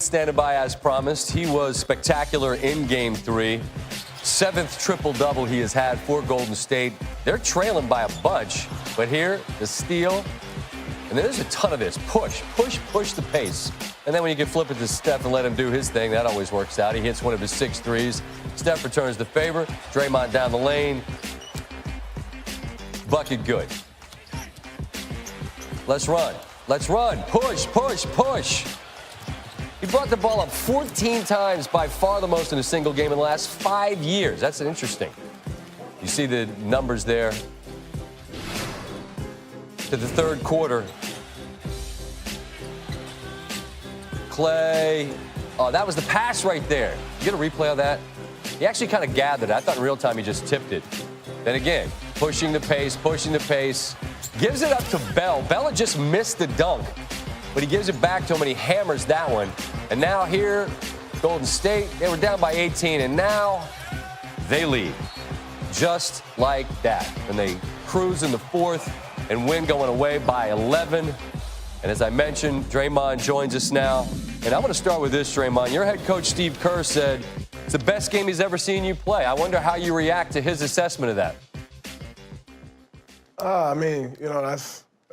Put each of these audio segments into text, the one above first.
Standing by as promised. He was spectacular in Game 3. 7th triple-double he has had for Golden State. They're trailing by a bunch, but here, the steal. And there's a ton of this. Push the pace. And then when you can flip it to Steph and let him do his thing, that always works out. He hits one of his 6 threes. Steph returns the favor. Draymond down the lane. Bucket good. Let's run. Push. He brought the ball up 14 times, by far the most in a single game in the last 5 years. That's interesting. You see the numbers there. To the third quarter. Clay. Oh, that was the pass right there. You get a replay of that? He actually kind of gathered it. I thought in real time he just tipped it. Then again, pushing the pace. Gives it up to Bell. Bell just missed the dunk. But he gives it back to him, and he hammers that one. And now here, Golden State, they were down by 18, and now they lead. Just like that. And they cruise in the fourth and win going away by 11. And as I mentioned, Draymond joins us now. And I'm going to start with this, Draymond. Your head coach, Steve Kerr, said it's the best game he's ever seen you play. I wonder how you react to his assessment of that.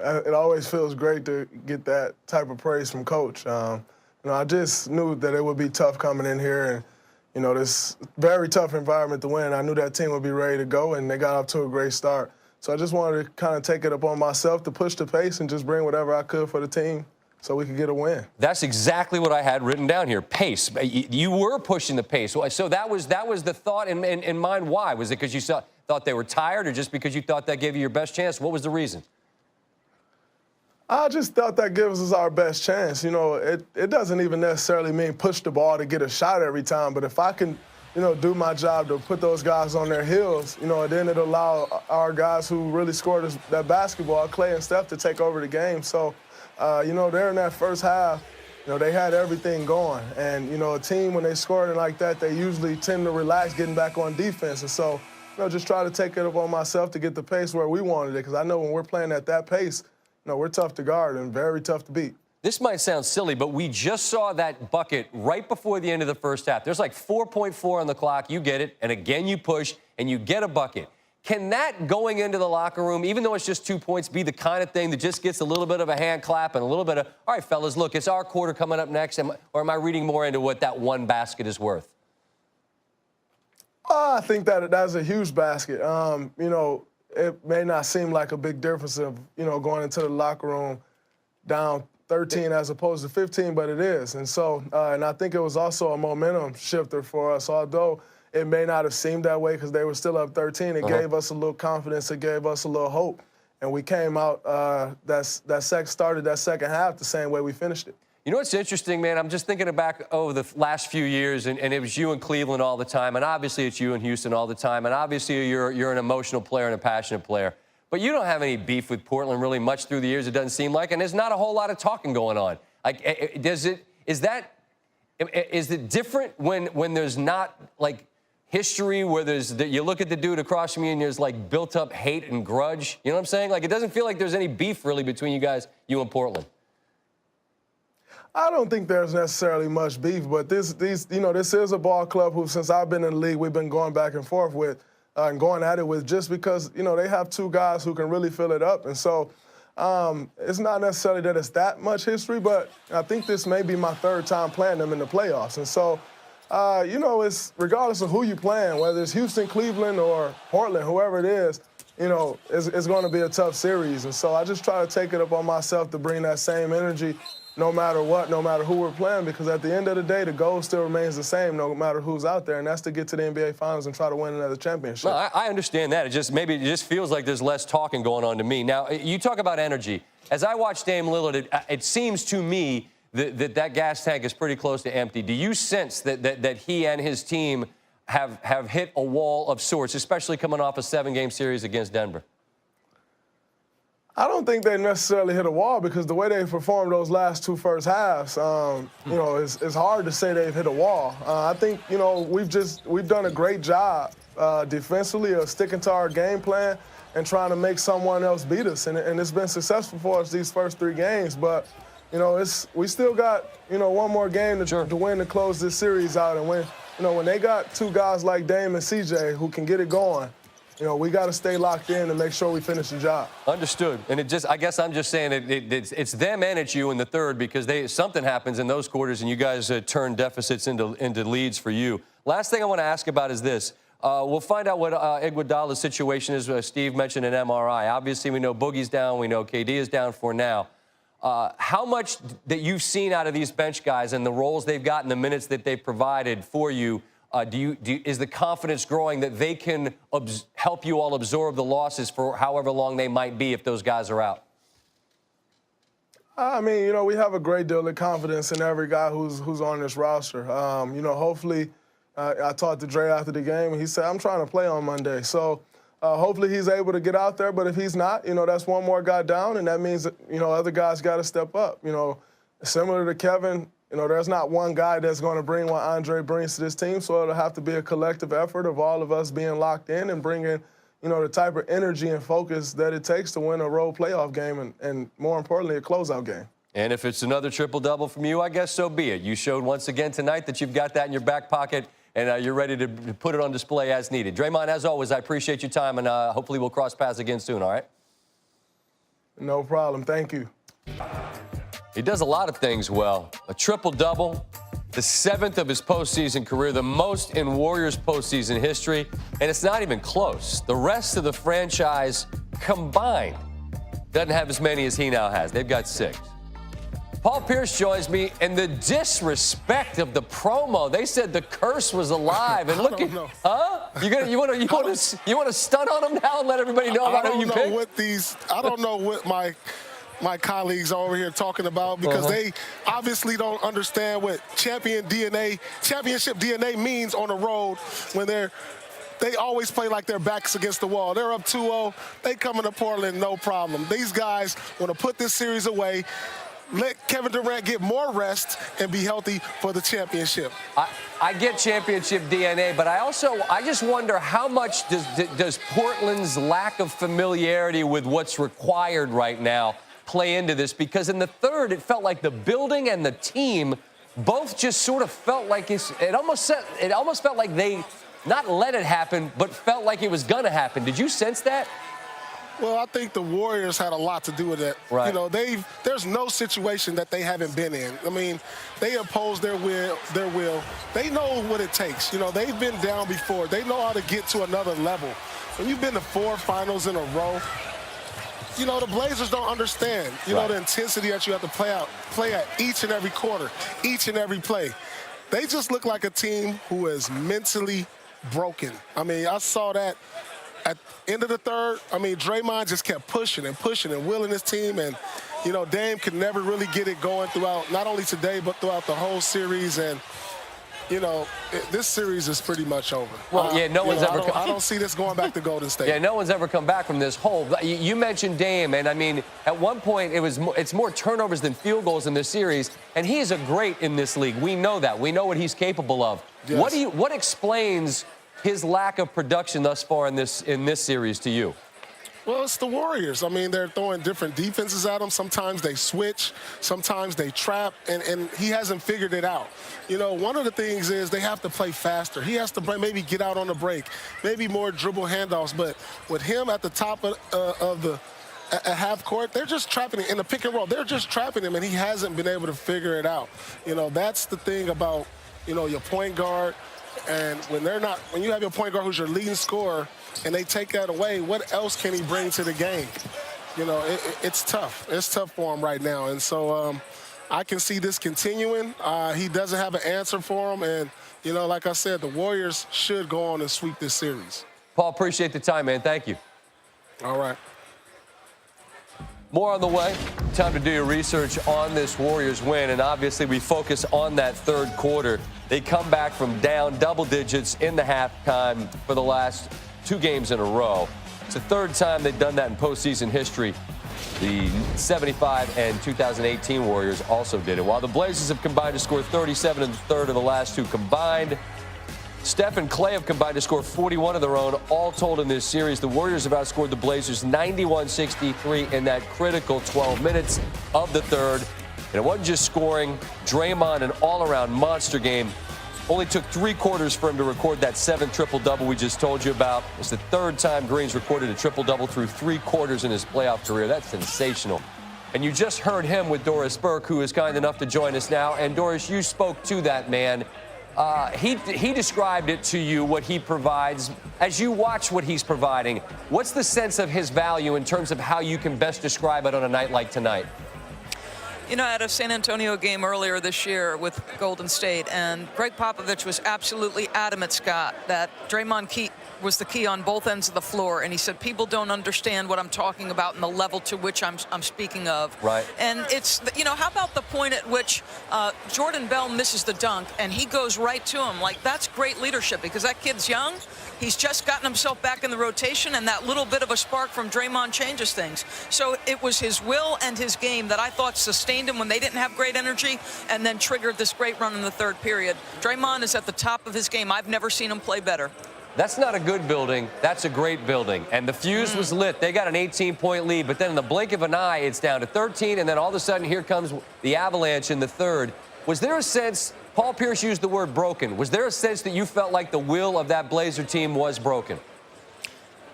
It always feels great to get that type of praise from Coach. I just knew that it would be tough coming in here and, this very tough environment to win. I knew that team would be ready to go, and they got off to a great start. So I just wanted to kind of take it upon myself to push the pace and just bring whatever I could for the team so we could get a win. That's exactly what I had written down here, pace. You were pushing the pace. So that was the thought in mind. Why? Was it because you thought they were tired, or just because you thought that gave you your best chance? What was the reason? I just thought that gives us our best chance. It doesn't even necessarily mean push the ball to get a shot every time, but if I can, do my job to put those guys on their heels, then it'll allow our guys who really scored that basketball, Clay and Steph, to take over the game. So, they're in that first half, they had everything going. And, a team, when they score like that, they usually tend to relax getting back on defense. And so, just try to take it upon myself to get the pace where we wanted it, because I know when we're playing at that pace, we're tough to guard and very tough to beat. This might sound silly, but we just saw that bucket right before the end of the first half. There's like 4.4 on the clock. You get it, and again you push, and you get a bucket. Can that, going into the locker room, even though it's just 2 points, be the kind of thing that just gets a little bit of a hand clap and a little bit of, all right, fellas, look, it's our quarter coming up next, or am I reading more into what that one basket is worth? I think that's a huge basket. It may not seem like a big difference of, going into the locker room down 13 as opposed to 15, but it is. And so, and I think it was also a momentum shifter for us. Although it may not have seemed that way because they were still up 13, it gave us a little confidence, it gave us a little hope. And we came out, started that second half the same way we finished it. You know what's interesting, man? I'm just thinking back over the last few years, and it was you in Cleveland all the time, and obviously it's you in Houston all the time, and obviously you're an emotional player and a passionate player. But you don't have any beef with Portland really much through the years, it doesn't seem like, and there's not a whole lot of talking going on. Like, is it different when there's not, like, history where you look at the dude across from you and there's, like, built-up hate and grudge? You know what I'm saying? Like, it doesn't feel like there's any beef really between you guys, you and Portland. I don't think there's necessarily much beef, but this is a ball club who, since I've been in the league, we've been going back and forth with and going at it with, just because, they have two guys who can really fill it up. And so it's not necessarily that it's that much history, but I think this may be my third time playing them in the playoffs. And so, it's regardless of who you're playing, whether it's Houston, Cleveland, or Portland, whoever it is, it's going to be a tough series. And so I just try to take it upon myself to bring that same energy no matter what, no matter who we're playing, because at the end of the day, the goal still remains the same no matter who's out there, and that's to get to the NBA Finals and try to win another championship. No, I understand that. It just feels like there's less talking going on to me. Now, you talk about energy. As I watch Dame Lillard, it seems to me that gas tank is pretty close to empty. Do you sense that he and his team have hit a wall of sorts, especially coming off a 7-game series against Denver? I don't think they necessarily hit a wall, because the way they performed those last two first halves, it's hard to say they've hit a wall. I think, we've done a great job defensively of sticking to our game plan and trying to make someone else beat us. And it's been successful for us these first 3 games. But, we still got, one more game to win to close this series out. And when they got two guys like Dame and CJ who can get it going, we got to stay locked in and make sure we finish the job. Understood. And I guess I'm just saying it's them and it's you in the third because something happens in those quarters and you guys turn deficits into leads for you. Last thing I want to ask about is this. We'll find out what Iguodala's situation is. Steve mentioned an MRI. Obviously, we know Boogie's down. We know KD is down for now. How much that you've seen out of these bench guys and the roles they've got and the minutes that they've provided for you, is the confidence growing that they can help you all absorb the losses for however long they might be if those guys are out? I mean, we have a great deal of confidence in every guy who's on this roster. Hopefully, I talked to Dre after the game, and he said, I'm trying to play on Monday. So hopefully he's able to get out there. But if he's not, that's one more guy down, and that means that, other guys got to step up. Similar to Kevin, there's not one guy that's going to bring what Andre brings to this team, so it'll have to be a collective effort of all of us being locked in and bringing, the type of energy and focus that it takes to win a road playoff game and more importantly, a closeout game. And if it's another triple-double from you, I guess so be it. You showed once again tonight that you've got that in your back pocket, and you're ready to put it on display as needed. Draymond, as always, I appreciate your time, and hopefully we'll cross paths again soon, all right? No problem. Thank you. He does a lot of things well. A triple-double, the 7th of his postseason career, the most in Warriors postseason history, and it's not even close. The rest of the franchise combined doesn't have as many as he now has. They've got 6. Paul Pierce joins me, and the disrespect of the promo. They said the curse was alive. And look at, huh? You want to stun on him now and let everybody know about who you picked? I don't know what my colleagues are over here talking about because they obviously don't understand what championship DNA means on the road when they always play like their backs against the wall. They're up 2-0. They come into Portland, no problem. These guys want to put this series away, let Kevin Durant get more rest and be healthy for the championship. I get championship DNA, but I just wonder how much does Portland's lack of familiarity with what's required right now play into this? Because in the third, it felt like the building and the team both just sort of felt like it almost felt like they not let it happen, but felt like it was going to happen. Did you sense that? Well, I think the Warriors had a lot to do with it. Right. There's no situation that they haven't been in. I mean, they impose their will. They know what it takes. They've been down before. They know how to get to another level. When you've been to 4 finals in a row, the Blazers don't understand, the intensity that you have to play at each and every quarter, each and every play. They just look like a team who is mentally broken. I mean, I saw that at the end of the third. I mean, Draymond just kept pushing and willing his team, and, Dame could never really get it going throughout, not only today, but throughout the whole series. And, this series is pretty much over. Well, yeah, no one's ever. I don't see this going back to Golden State. Yeah, no one's ever come back from this hole. You mentioned Dame, and I mean, at one point it's more turnovers than field goals in this series, and he is a great in this league. We know that. We know what he's capable of. Yes. What explains his lack of production thus far in this series to you? Well, it's the Warriors. I mean, they're throwing different defenses at him. Sometimes they switch. Sometimes they trap, and he hasn't figured it out. One of the things is they have to play faster. He has to maybe get out on the break, maybe more dribble handoffs. But with him at the top of the half court, they're just trapping him in the pick and roll. They're just trapping him, and he hasn't been able to figure it out. That's the thing about, your point guard. And when you have your point guard who's your leading scorer and they take that away, what else can he bring to the game? It's tough. It's tough for him right now. And so I can see this continuing. He doesn't have an answer for him. And, like I said, the Warriors should go on and sweep this series. Paul, appreciate the time, man. Thank you. All right. More on the way. Time to do your research on this Warriors win, and obviously we focus on that third quarter. They come back from down double digits in the halftime for the last 2 games in a row. It's the third time they've done that in postseason history. The 75 and 2018 Warriors also did it. While the Blazers have combined to score 37 in the third of the last 2 combined, Steph and Clay have combined to score 41 of their own, all told in this series. The Warriors have outscored the Blazers 91-63 in that critical 12 minutes of the third. And it wasn't just scoring. Draymond, an all-around monster game. Only took 3 quarters for him to record that 7th triple-double we just told you about. It's the 3rd time Green's recorded a triple-double through 3 quarters in his playoff career. That's sensational. And you just heard him with Doris Burke, who is kind enough to join us now. And Doris, you spoke to that man. He described it to you, what he provides. As you watch what he's providing, what's the sense of his value in terms of how you can best describe it on a night like tonight? You know, I had a San Antonio game earlier this year with Golden State, and Greg Popovich was absolutely adamant, Scott, that Draymond was the key on both ends of the floor, and he said people don't understand what I'm talking about and the level to which I'm speaking of. Right. And it's, you know, how about the point at which Jordan Bell misses the dunk and he goes right to him? Like, that's great leadership because that kid's young. He's just gotten himself back in the rotation, and that little bit of a spark from Draymond changes things. So it was his will and his game that I thought sustained him when they didn't have great energy and then triggered this great run in the 3rd period. Draymond is at the top of his game. I've never seen him play better. That's not a good building. That's a great building. And the fuse was lit. They got an 18-point lead, but then in the blink of an eye, it's down to 13, and then all of a sudden, here comes the avalanche in the 3rd. Was there a sense, Paul Pierce used the word broken, was there a sense that you felt like the will of that Blazer team was broken?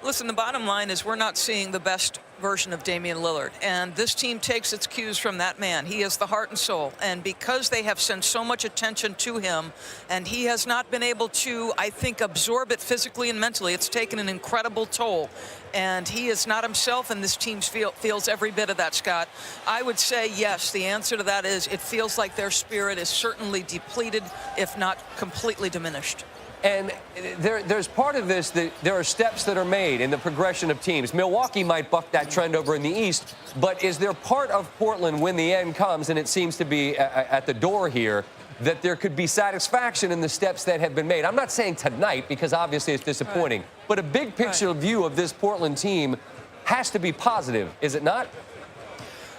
Listen, the bottom line is we're not seeing the best version of Damian Lillard, and this team takes its cues from that man. He is the heart and soul, and because they have sent so much attention to him, and he has not been able to, I think, absorb it physically and mentally, it's taken an incredible toll, and he is not himself, and this team feels every bit of that, Scott. I would say yes, the answer to that is it feels like their spirit is certainly depleted, if not completely diminished. And there's part of this that there are steps that are made in the progression of teams. Milwaukee might buck that trend over in the East, but is there part of Portland when the end comes, and it seems to be at the door here, that there could be satisfaction in the steps that have been made? I'm not saying tonight, because obviously it's disappointing, but a big picture view of this Portland team has to be positive, is it not?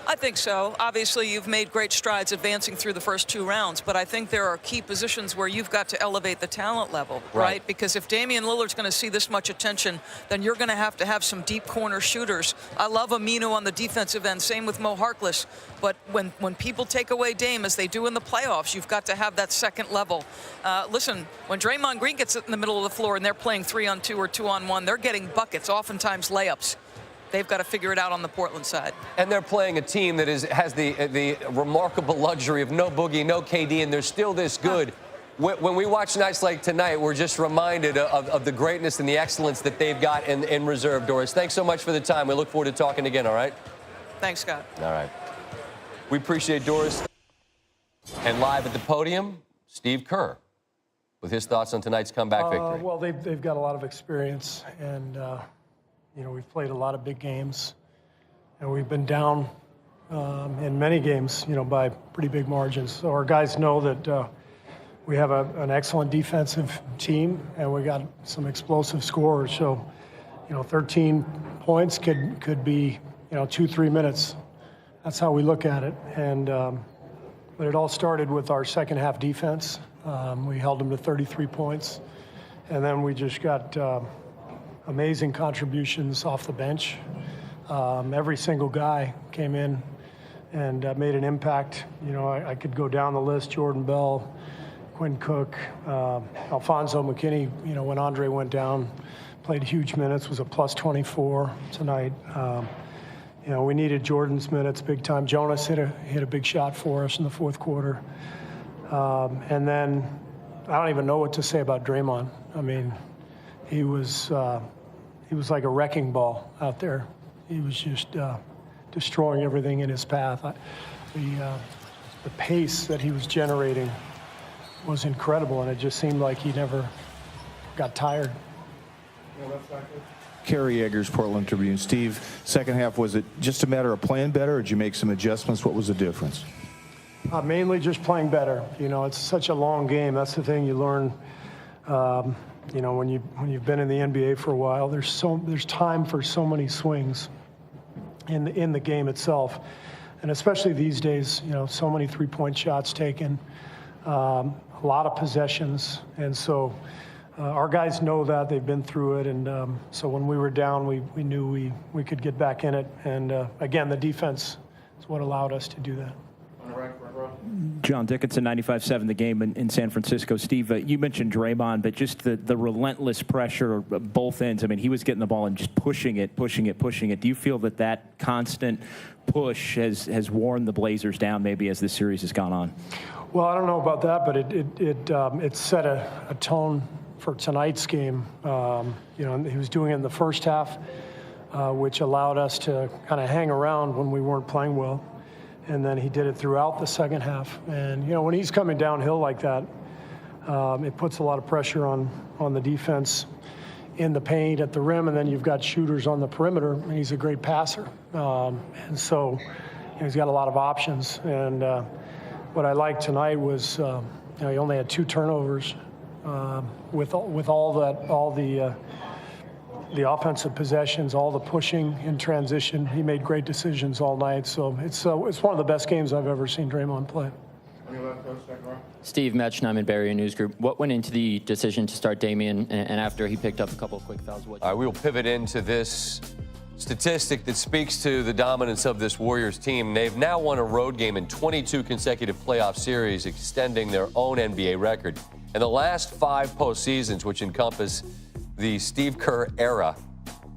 I think so. Obviously, you've made great strides advancing through the first 2 rounds, but I think there are key positions where you've got to elevate the talent level, right? Because if Damian Lillard's going to see this much attention, then you're going to have some deep corner shooters. I love Aminu on the defensive end, same with Mo Harkless, but when people take away Dame, as they do in the playoffs, you've got to have that second level. Listen, when Draymond Green gets in the middle of the floor and they're playing 3-on-2 or 2-on-1, they're getting buckets, oftentimes layups. They've got to figure it out on the Portland side. And they're playing a team that has the remarkable luxury of no Boogie, no KD, and they're still this good. When we watch nights like tonight, we're just reminded of the greatness and the excellence that they've got in reserve. Doris, thanks so much for the time. We look forward to talking again, all right? Thanks, Scott. All right. We appreciate Doris. And live at the podium, Steve Kerr with his thoughts on tonight's comeback victory. Well, they've got a lot of experience, and you know, we've played a lot of big games, and we've been down in many games, you know, by pretty big margins. So our guys know that we have an excellent defensive team, and we got some explosive scorers. So, you know, 13 points could be, you know, 2-3 minutes. That's how we look at it. And but it all started with our second half defense. We held them to 33 points, and then we just got amazing contributions off the bench. Every single guy came in and made an impact. You know, I could go down the list: Jordan Bell, Quinn Cook, Alfonso McKinney. You know, when Andre went down, played huge minutes, was a plus 24 tonight. You know, we needed Jordan's minutes big time. Jonas hit a big shot for us in the 4th quarter. And then I don't even know what to say about Draymond. I mean, he was like a wrecking ball out there. He was just destroying everything in his path. The pace that he was generating was incredible, and it just seemed like he never got tired. Kerry Eggers, Portland Tribune. Steve, second half, was it just a matter of playing better, or did you make some adjustments? What was the difference? Mainly just playing better. You know, it's such a long game. That's the thing you learn. You know, when you've been in the NBA for a while, there's time for so many swings in the game itself, and especially these days, you know, so many 3-point shots taken, a lot of possessions, and so our guys know that. They've been through it, and so when we were down, we knew we could get back in it, and again, the defense is what allowed us to do that. On the record, John Dickinson, 95-7, the game in San Francisco. Steve, you mentioned Draymond, but just the relentless pressure of both ends. I mean, he was getting the ball and just pushing it. Do you feel that constant push has worn the Blazers down maybe as this series has gone on? Well, I don't know about that, but it set a tone for tonight's game. And he was doing it in the first half, which allowed us to kind of hang around when we weren't playing well. And then he did it throughout the second half. And, when he's coming downhill like that, it puts a lot of pressure on the defense in the paint at the rim, and then you've got shooters on the perimeter, and he's a great passer. And so he's got a lot of options. And what I liked tonight was, he only had 2 turnovers with all the offensive possessions, all the pushing in transition. He made great decisions all night. So it's one of the best games I've ever seen Draymond play. Steve Metchnime, Barrier News Group. What went into the decision to start Damian, and after he picked up a couple of quick fouls? All right, we will pivot into this statistic that speaks to the dominance of this Warriors team. They've now won a road game in 22 consecutive playoff series, extending their own NBA record. In the last 5 postseasons, which encompass the Steve Kerr era,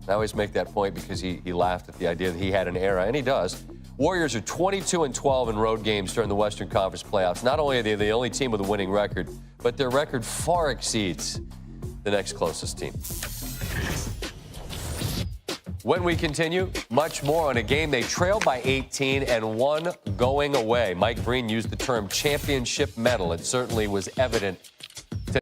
I always make that point because he laughed at the idea that he had an era, and he does. Warriors are 22-12 in road games during the Western Conference playoffs. Not only are they the only team with a winning record, but their record far exceeds the next closest team. When we continue, much more on a game they trailed by 18 and one going away. Mike Breen used the term championship medal. It certainly was evident